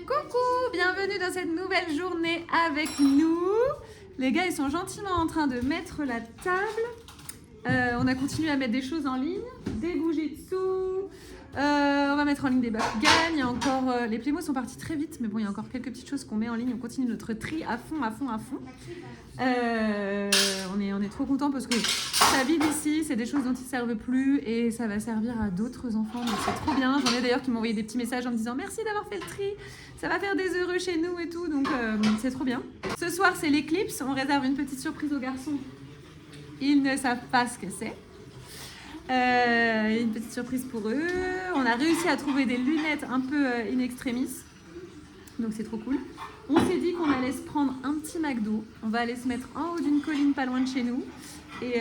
Coucou, bienvenue dans cette nouvelle journée avec nous. Les gars, ils sont gentiment en train de mettre la table. On a continué à mettre des choses en ligne, des Bujitsu. On va mettre en ligne des Bakugan. Il y a encore les Playmo sont partis très vite, mais bon, il y a encore quelques petites choses qu'on met en ligne. On continue notre tri à fond. On est trop contents parce que ça vide ici, c'est des choses dont ils ne servent plus et ça va servir à d'autres enfants. Donc c'est trop bien. J'en ai d'ailleurs qui m'ont envoyé des petits messages en me disant merci d'avoir fait le tri. Ça va faire des heureux chez nous et tout, donc c'est trop bien. Ce soir, c'est l'éclipse. On réserve une petite surprise aux garçons. Ils ne savent pas ce que c'est. Une petite surprise pour eux. On a réussi à trouver des lunettes un peu in extremis. Donc c'est trop cool. On s'est dit qu'on allait se prendre un petit McDo. On va aller se mettre en haut d'une colline pas loin de chez nous. Et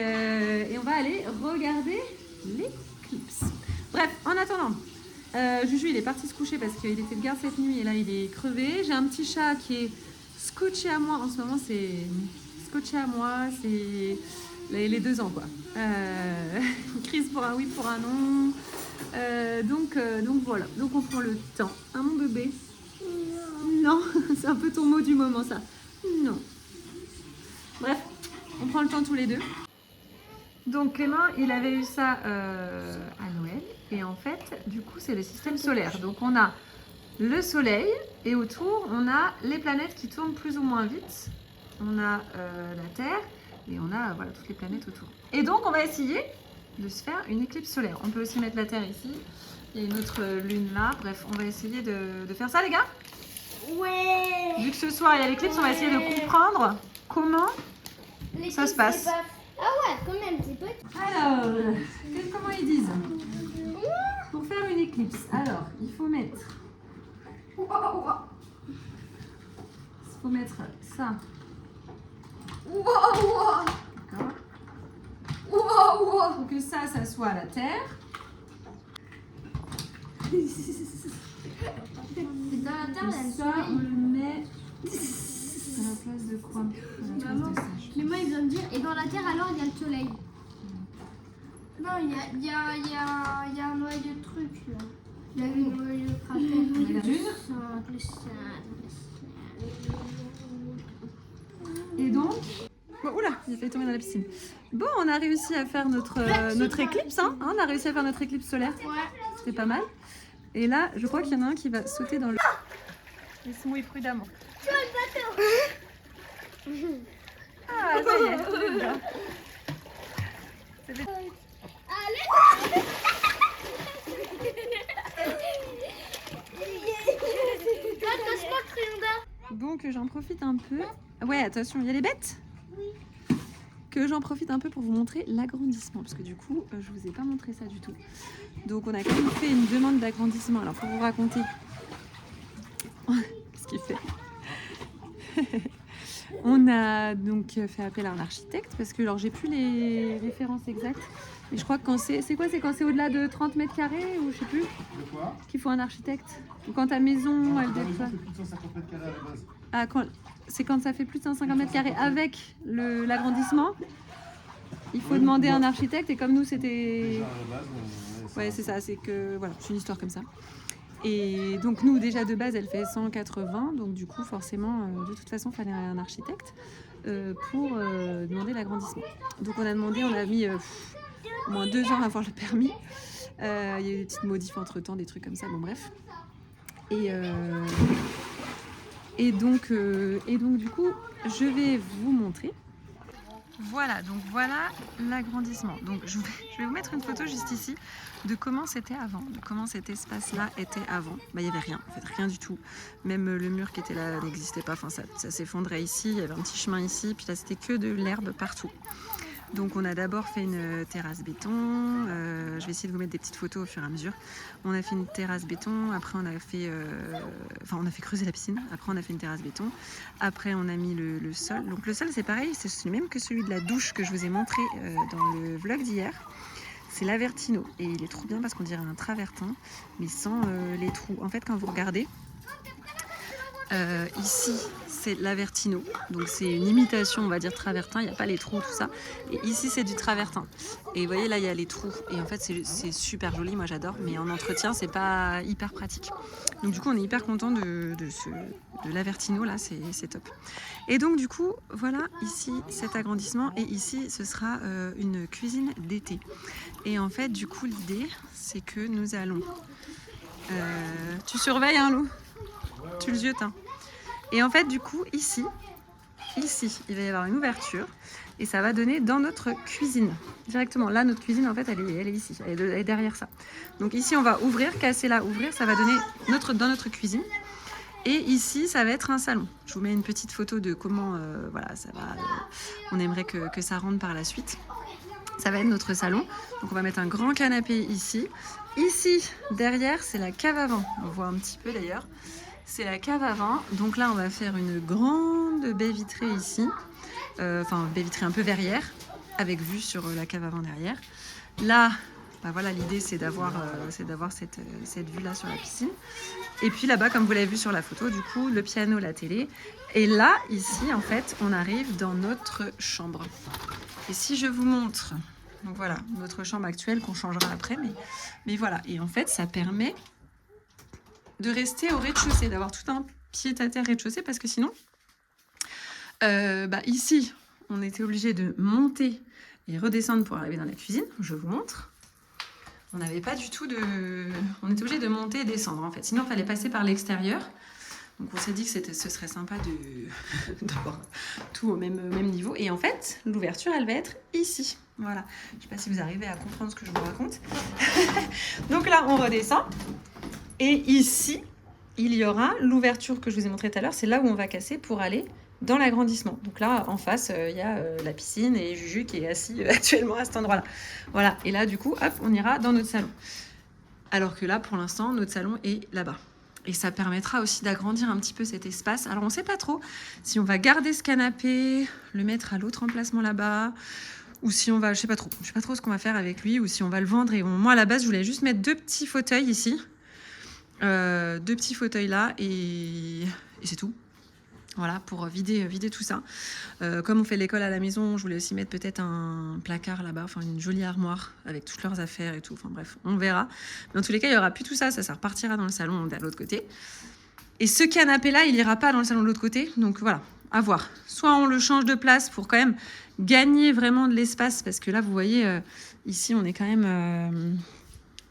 on va aller regarder l'éclipse. Bref, en attendant, Juju il est parti se coucher parce qu'il était de garde cette nuit et là il est crevé. J'ai un petit chat qui est scotché à moi. En ce moment c'est scotché à moi. C'est les 2 ans quoi. Crise pour un oui, pour un non. Donc voilà. Donc on prend le temps. Hein mon bébé? Non, c'est un peu ton mot du moment ça. Non. Bref, on prend le temps tous les deux. Donc Clément, il avait eu ça à Noël. Et en fait, du coup, c'est le système solaire. Donc on a le soleil et autour, on a les planètes qui tournent plus ou moins vite. On a la Terre et on a voilà, toutes les planètes autour. Et donc, on va essayer de se faire une éclipse solaire. On peut aussi mettre la Terre ici. Il y a une autre lune là. Bref, on va essayer de faire ça, les gars? Ouais. Vu que ce soir, il y a l'éclipse, on va essayer de comprendre comment ça se passe. Ah ouais, quand même, c'est pas... Alors, comment ils disent? Pour faire une éclipse, alors, il faut mettre... Il faut mettre ça. D'accord. Pour que ça soit la Terre. Dans la terre, Et ça, on le met à la place de quoi? À la place de ça. Clément, il vient de dire, et dans la terre, alors, il y a le soleil. Non, il y a un noyau de truc, là. Il y a un noyau de cratère. On met la lune. Et donc... Oh, oula, il a failli tomber dans la piscine. Bon, on a réussi à faire notre éclipse. Hein. On a réussi à faire notre éclipse solaire. Ouais. C'était pas mal. Et là, je crois qu'il y en a un qui va sauter dans le... Ils sont prudemment. Tu vois le bateau. Ah, ça y est. C'est bien. Allez. Attention, Trianda. Donc, j'en profite un peu. Ouais, attention, il y a les bêtes. Oui. Que j'en profite un peu pour vous montrer l'agrandissement. Parce que du coup, je vous ai pas montré ça du tout. Donc, on a quand même fait une demande d'agrandissement. Alors, pour vous raconter... Qu'est-ce qu'il fait? On a donc fait appel à un architecte parce que alors j'ai plus les références exactes, mais je crois que quand c'est quoi, c'est quand c'est au-delà de 30 mètres carrés ou je sais plus qu'il faut un architecte, ou quand ta maison elle dépasse. C'est plus de 150 mètres carrés à la base. Ah, c'est quand ça fait plus de 150 mètres carrés avec l'agrandissement, il faut demander un architecte et comme nous c'était. Déjà à la base, Ouais, c'est ça, c'est que voilà, c'est une histoire comme ça. Et donc nous déjà de base elle fait 180, donc du coup forcément de toute façon il fallait un architecte pour demander l'agrandissement. Donc on a demandé, on a mis au moins 2 ans à avoir le permis. Il y a eu des petites modifs entre temps, des trucs comme ça, bon bref. Et donc du coup je vais vous montrer. Voilà, donc voilà l'agrandissement. Donc je vais vous mettre une photo juste ici de comment c'était avant, de comment cet espace-là était avant. Bah, il n'y avait rien, en fait, rien du tout. Même le mur qui était là n'existait pas, enfin, ça s'effondrait ici, il y avait un petit chemin ici, puis là c'était que de l'herbe partout. Donc on a d'abord fait une terrasse béton, je vais essayer de vous mettre des petites photos au fur et à mesure. On a fait une terrasse béton, après on a fait creuser la piscine, après on a fait une terrasse béton, après on a mis le sol. Donc le sol c'est pareil, c'est le même que celui de la douche que je vous ai montré dans le vlog d'hier. C'est l'Avertino et il est trop bien parce qu'on dirait un travertin mais sans les trous. En fait quand vous regardez, ici c'est l'Avertino. Donc c'est une imitation, on va dire, travertin. Il n'y a pas les trous, tout ça. Et ici, c'est du travertin. Et vous voyez, là, il y a les trous. Et en fait, c'est super joli. Moi, j'adore. Mais en entretien, c'est pas hyper pratique. Donc du coup, on est hyper content de l'Avertino. Là, c'est top. Et donc, du coup, voilà, ici, cet agrandissement. Et ici, ce sera une cuisine d'été. Et en fait, du coup, l'idée, c'est que nous allons... tu surveilles, hein, Lou? Tu le ziotes, hein. Et en fait, du coup, ici, il va y avoir une ouverture et ça va donner dans notre cuisine. Directement, là, notre cuisine, en fait, elle est ici, elle est derrière ça. Donc ici, on va ouvrir, casser là, ouvrir, ça va donner dans notre cuisine. Et ici, ça va être un salon. Je vous mets une petite photo de comment, voilà, ça va. On aimerait que ça rentre par la suite. Ça va être notre salon. Donc on va mettre un grand canapé ici. Ici, derrière, c'est la cave à vin. On voit un petit peu d'ailleurs. C'est la cave à vin. Donc là, on va faire une grande baie vitrée ici. Enfin, baie vitrée un peu verrière, avec vue sur la cave à vin derrière. Là, bah voilà, l'idée, c'est d'avoir cette vue-là sur la piscine. Et puis là-bas, comme vous l'avez vu sur la photo, du coup, le piano, la télé. Et là, ici, en fait, on arrive dans notre chambre. Et si je vous montre... Donc voilà, notre chambre actuelle qu'on changera après. Mais voilà, et en fait, ça permet... de rester au rez-de-chaussée, d'avoir tout un pied-à-terre rez-de-chaussée, parce que sinon, ici, on était obligé de monter et redescendre pour arriver dans la cuisine. Je vous montre. On n'avait pas du tout de... On était obligé de monter et descendre, en fait. Sinon, il fallait passer par l'extérieur. Donc, on s'est dit que ce serait sympa d'avoir tout au même niveau. Et en fait, l'ouverture, elle va être ici. Voilà. Je ne sais pas si vous arrivez à comprendre ce que je vous raconte. Donc là, on redescend. Et ici, il y aura l'ouverture que je vous ai montrée tout à l'heure. C'est là où on va casser pour aller dans l'agrandissement. Donc là, en face, il y a la piscine et Juju qui est assis actuellement à cet endroit-là. Voilà. Et là, du coup, hop, on ira dans notre salon. Alors que là, pour l'instant, notre salon est là-bas. Et ça permettra aussi d'agrandir un petit peu cet espace. Alors, on ne sait pas trop si on va garder ce canapé, le mettre à l'autre emplacement là-bas, ou si on va... Je sais pas trop ce qu'on va faire avec lui, ou si on va le vendre. Et moi, à la base, je voulais juste mettre 2 petits fauteuils ici. 2 petits fauteuils là et c'est tout. Voilà, pour vider tout ça. Comme on fait l'école à la maison, je voulais aussi mettre peut-être un placard là-bas, enfin une jolie armoire avec toutes leurs affaires et tout. Enfin bref, on verra. Mais en tous les cas, il n'y aura plus tout ça, ça repartira dans le salon de l'autre côté. Et ce canapé-là, il n'ira pas dans le salon de l'autre côté. Donc voilà, à voir. Soit on le change de place pour quand même gagner vraiment de l'espace, parce que là, vous voyez, ici, on est quand même...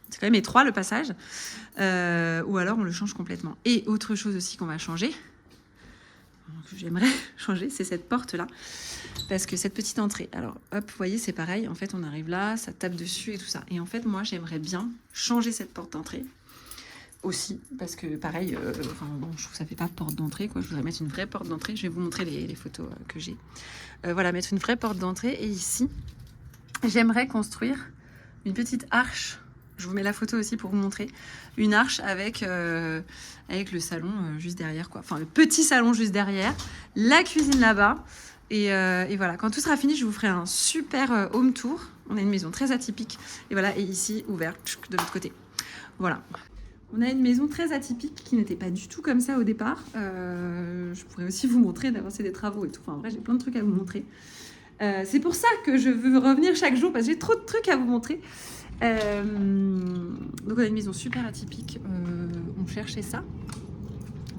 c'est quand même étroit le passage. Ou alors on le change complètement. Et autre chose aussi qu'on va changer, que j'aimerais changer, c'est cette porte-là. Parce que cette petite entrée, alors hop, vous voyez, c'est pareil. En fait, on arrive là, ça tape dessus et tout ça. Et en fait, moi, j'aimerais bien changer cette porte d'entrée aussi. Parce que pareil, je trouve que ça fait pas porte d'entrée, quoi. Je voudrais mettre une vraie porte d'entrée. Je vais vous montrer les photos que j'ai. Voilà, mettre une vraie porte d'entrée. Et ici, j'aimerais construire une petite arche. Je vous mets la photo aussi pour vous montrer. Une arche avec le salon juste derrière, quoi. Enfin, le petit salon juste derrière. La cuisine là-bas. Et voilà, quand tout sera fini, je vous ferai un super home tour. On a une maison très atypique. Et voilà, et ici, ouvert de l'autre côté. Voilà. On a une maison très atypique qui n'était pas du tout comme ça au départ. Je pourrais aussi vous montrer d'avancée des travaux et tout. Enfin, en vrai, j'ai plein de trucs à vous montrer. C'est pour ça que je veux revenir chaque jour, parce que j'ai trop de trucs à vous montrer. Donc on a une maison super atypique, on cherchait ça.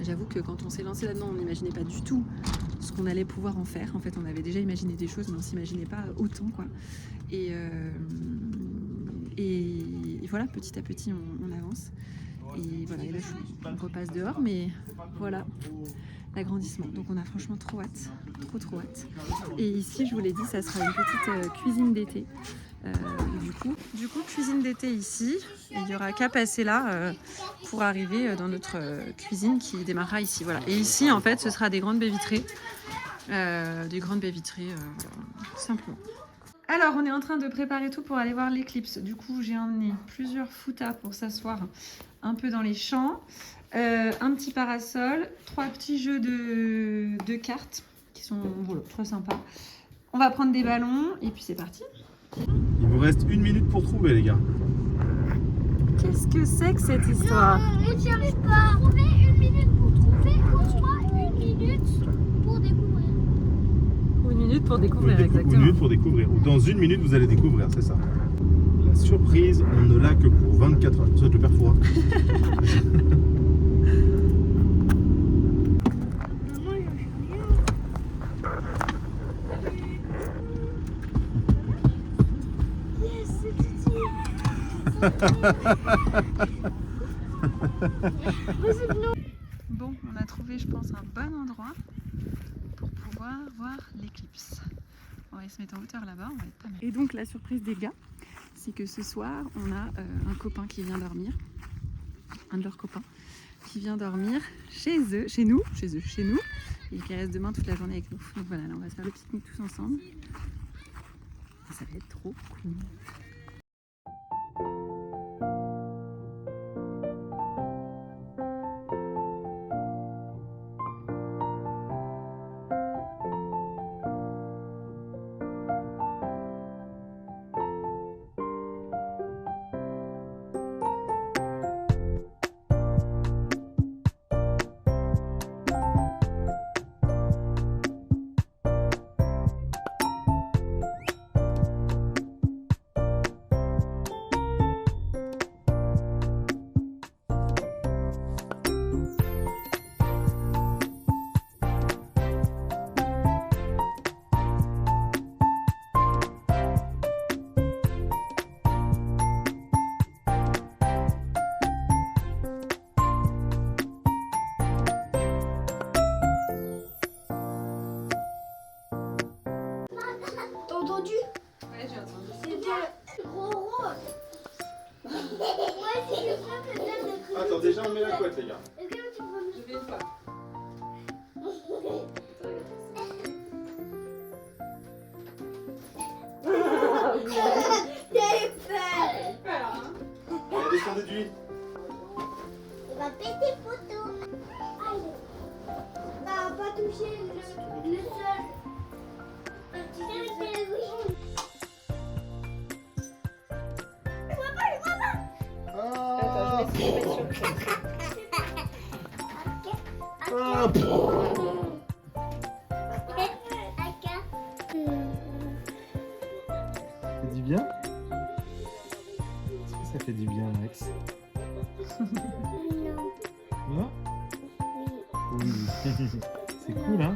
J'avoue que quand on s'est lancé là-dedans, on n'imaginait pas du tout ce qu'on allait pouvoir en faire. En fait, on avait déjà imaginé des choses, mais on s'imaginait pas autant, quoi. Et voilà, petit à petit, on avance. Et voilà, et là, on repasse dehors, mais voilà l'agrandissement. Donc on a franchement trop hâte, trop hâte. Et ici, je vous l'ai dit, ça sera une petite cuisine d'été. Du coup, cuisine d'été ici. Il n'y aura qu'à passer là pour arriver dans notre cuisine qui démarrera ici. Voilà. Et ici, en fait, ce sera des grandes baies vitrées. Simplement. Alors, on est en train de préparer tout pour aller voir l'éclipse. Du coup, j'ai emmené plusieurs foutas pour s'asseoir un peu dans les champs. Un petit parasol, 3 petits jeux de cartes qui sont très sympas. On va prendre des ballons et puis c'est parti. Il vous reste 1 minute pour trouver, les gars. Qu'est-ce que c'est que cette histoire? On n'y arrive pas. Trouver 1 minute pour trouver. Pourquoi 1 minute? Pour découvrir, Une exactement. minute pour découvrir. Ou dans une minute, vous allez découvrir, c'est ça. La surprise, on ne l'a que pour 24 heures. Ça, je te perds froid. Maman, il a fait rien. Yes, c'est Titi. Bon, on a trouvé, je pense, un bon endroit pour pouvoir voir l'éclipse. On va se mettre en hauteur là-bas, on va être pas mal. Et donc la surprise des gars, c'est que ce soir, on a un copain qui vient dormir, un de leurs copains, qui vient dormir chez eux, chez nous, et qui reste demain toute la journée avec nous. Donc voilà, là on va se faire le pique-nique tous ensemble. Et ça va être trop cool. T'as entendu? Ouais, j'ai entendu. C'était gros rose. Ouais, c'est le frère que t'aimes d'être. Attends, déjà, on met la couette, les gars. Est-ce que tu peux Je vais une fois. J'ai peur. Allez, descendez du lit. On va péter photo. T'as pas touché le sol. Tu sais, c'est le bouchon. Attends, je vais essayer de mettre sur le truc. Ah, pff. Ça fait du bien? Est-ce que ça fait du bien, Max? Non? Oui. C'est cool, hein?